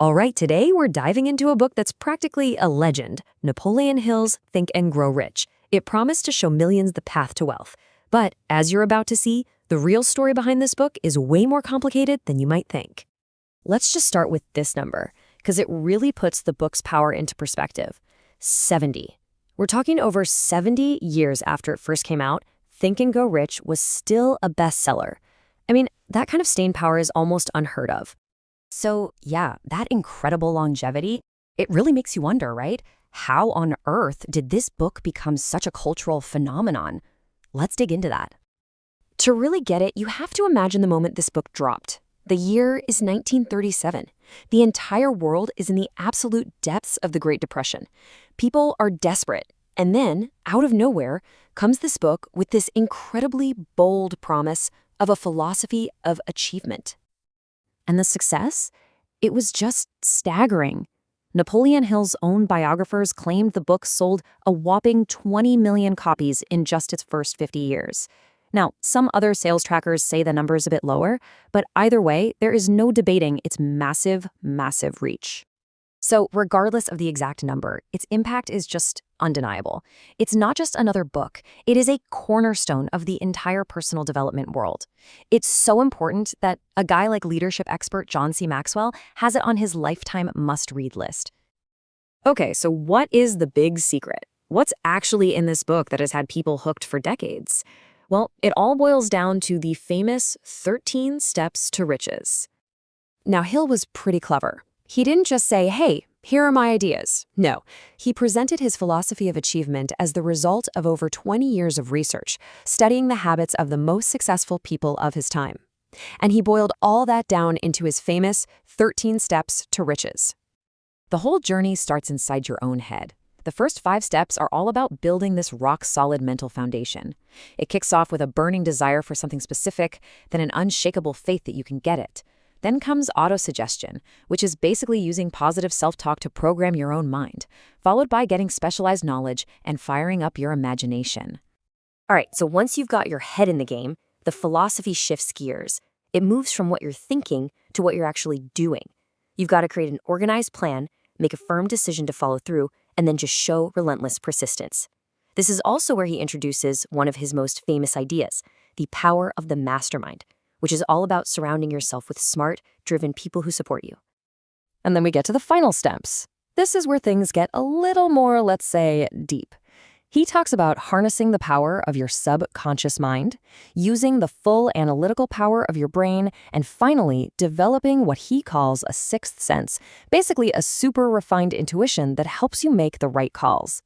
All right, today we're diving into a book that's practically a legend, Napoleon Hill's Think and Grow Rich. It promised to show millions the path to wealth. But as you're about to see, the real story behind this book is way more complicated than you might think. Let's just start with this number, because it really puts the book's power into perspective. 70. We're talking over 70 years after it first came out, Think and Grow Rich was still a bestseller. I mean, that kind of staying power is almost unheard of. So yeah, that incredible longevity, it really makes you wonder, right? How on earth did this book become such a cultural phenomenon? Let's dig into that. To really get it, you have to imagine the moment this book dropped. The year is 1937. The entire world is in the absolute depths of the Great Depression. People are desperate. And then, out of nowhere, comes this book with this incredibly bold promise of a philosophy of achievement. And the success? It was just staggering. Napoleon Hill's own biographers claimed the book sold a whopping 20 million copies in just its first 50 years. Now, some other sales trackers say the number is a bit lower, but either way, there is no debating its massive, massive reach. So regardless of the exact number, its impact is just undeniable. It's not just another book. It is a cornerstone of the entire personal development world. It's so important that a guy like leadership expert John C. Maxwell has it on his lifetime must-read list. Okay, so what is the big secret? What's actually in this book that has had people hooked for decades? Well, it all boils down to the famous 13 Steps to Riches. Now, Hill was pretty clever. He didn't just say, hey, here are my ideas. No, he presented his philosophy of achievement as the result of over 20 years of research, studying the habits of the most successful people of his time. And he boiled all that down into his famous 13 Steps to Riches. The whole journey starts inside your own head. The first 5 steps are all about building this rock-solid mental foundation. It kicks off with a burning desire for something specific, then an unshakable faith that you can get it. Then comes autosuggestion, which is basically using positive self-talk to program your own mind, followed by getting specialized knowledge and firing up your imagination. All right, so once you've got your head in the game, the philosophy shifts gears. It moves from what you're thinking to what you're actually doing. You've got to create an organized plan, make a firm decision to follow through, and then just show relentless persistence. This is also where he introduces one of his most famous ideas, the power of the mastermind, which is all about surrounding yourself with smart, driven people who support you. And then we get to the final steps. This is where things get a little more, let's say, deep. He talks about harnessing the power of your subconscious mind, using the full analytical power of your brain, and finally, developing what he calls a sixth sense, basically a super refined intuition that helps you make the right calls.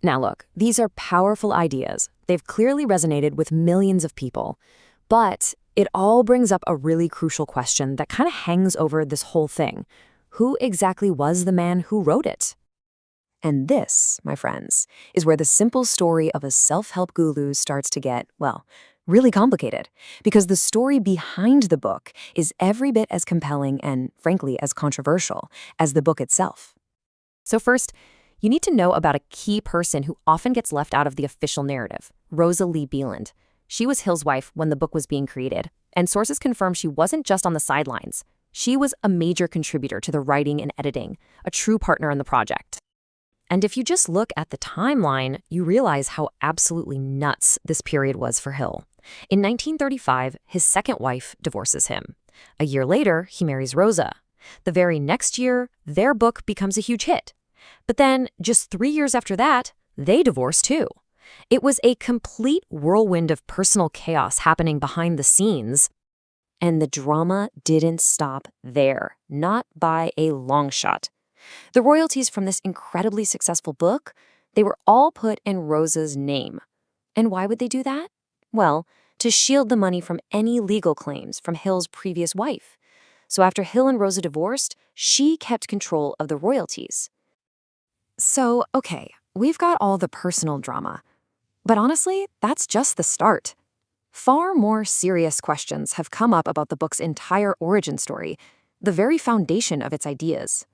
Now look, these are powerful ideas. They've clearly resonated with millions of people. But it all brings up a really crucial question that kind of hangs over this whole thing. Who exactly was the man who wrote it? And this, my friends, is where the simple story of a self-help guru starts to get, well, really complicated. Because the story behind the book is every bit as compelling and, frankly, as controversial as the book itself. So first, you need to know about a key person who often gets left out of the official narrative, Rosa Lee Beeland. She was Hill's wife when the book was being created, and sources confirm she wasn't just on the sidelines. She was a major contributor to the writing and editing, a true partner in the project. And if you just look at the timeline, you realize how absolutely nuts this period was for Hill. In 1935, his second wife divorces him. A year later, he marries Rosa. The very next year, their book becomes a huge hit. But then, just 3 years after that, they divorce too. It was a complete whirlwind of personal chaos happening behind the scenes. And the drama didn't stop there, not by a long shot. The royalties from this incredibly successful book, they were all put in Rosa's name. And why would they do that? Well, to shield the money from any legal claims from Hill's previous wife. So after Hill and Rosa divorced, she kept control of the royalties. So, okay, we've got all the personal drama. But honestly, that's just the start. Far more serious questions have come up about the book's entire origin story, the very foundation of its ideas.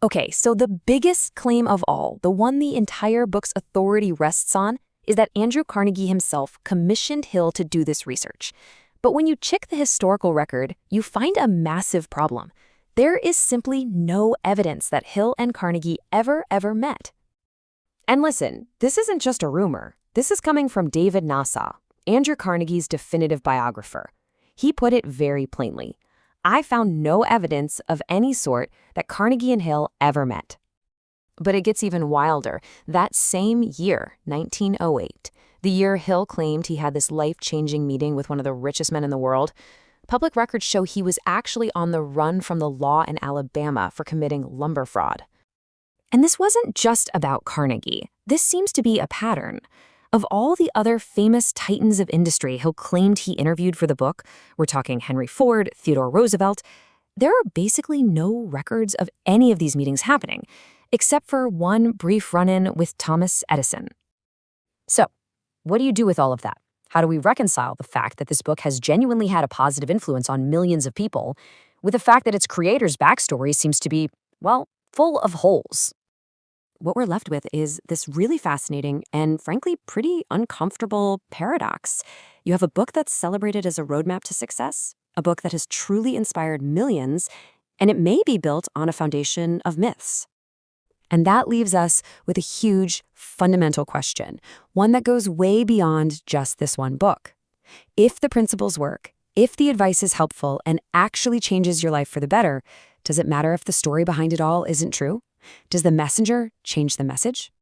Okay, so the biggest claim of all, the one the entire book's authority rests on, is that Andrew Carnegie himself commissioned Hill to do this research. But when you check the historical record, you find a massive problem. There is simply no evidence that Hill and Carnegie ever met. And listen, this isn't just a rumor. This is coming from David Nassau, Andrew Carnegie's definitive biographer. He put it very plainly. I found no evidence of any sort that Carnegie and Hill ever met. But it gets even wilder. That same year, 1908, the year Hill claimed he had this life-changing meeting with one of the richest men in the world, public records show he was actually on the run from the law in Alabama for committing lumber fraud. And this wasn't just about Carnegie. This seems to be a pattern. Of all the other famous titans of industry Hill claimed he interviewed for the book, we're talking Henry Ford, Theodore Roosevelt, there are basically no records of any of these meetings happening, except for one brief run-in with Thomas Edison. So, what do you do with all of that? How do we reconcile the fact that this book has genuinely had a positive influence on millions of people with the fact that its creator's backstory seems to be, well, full of holes? What we're left with is this really fascinating and, frankly, pretty uncomfortable paradox. You have a book that's celebrated as a roadmap to success, a book that has truly inspired millions, and it may be built on a foundation of myths. And that leaves us with a huge, fundamental question, one that goes way beyond just this one book. If the principles work, if the advice is helpful and actually changes your life for the better, does it matter if the story behind it all isn't true? Does the messenger change the message?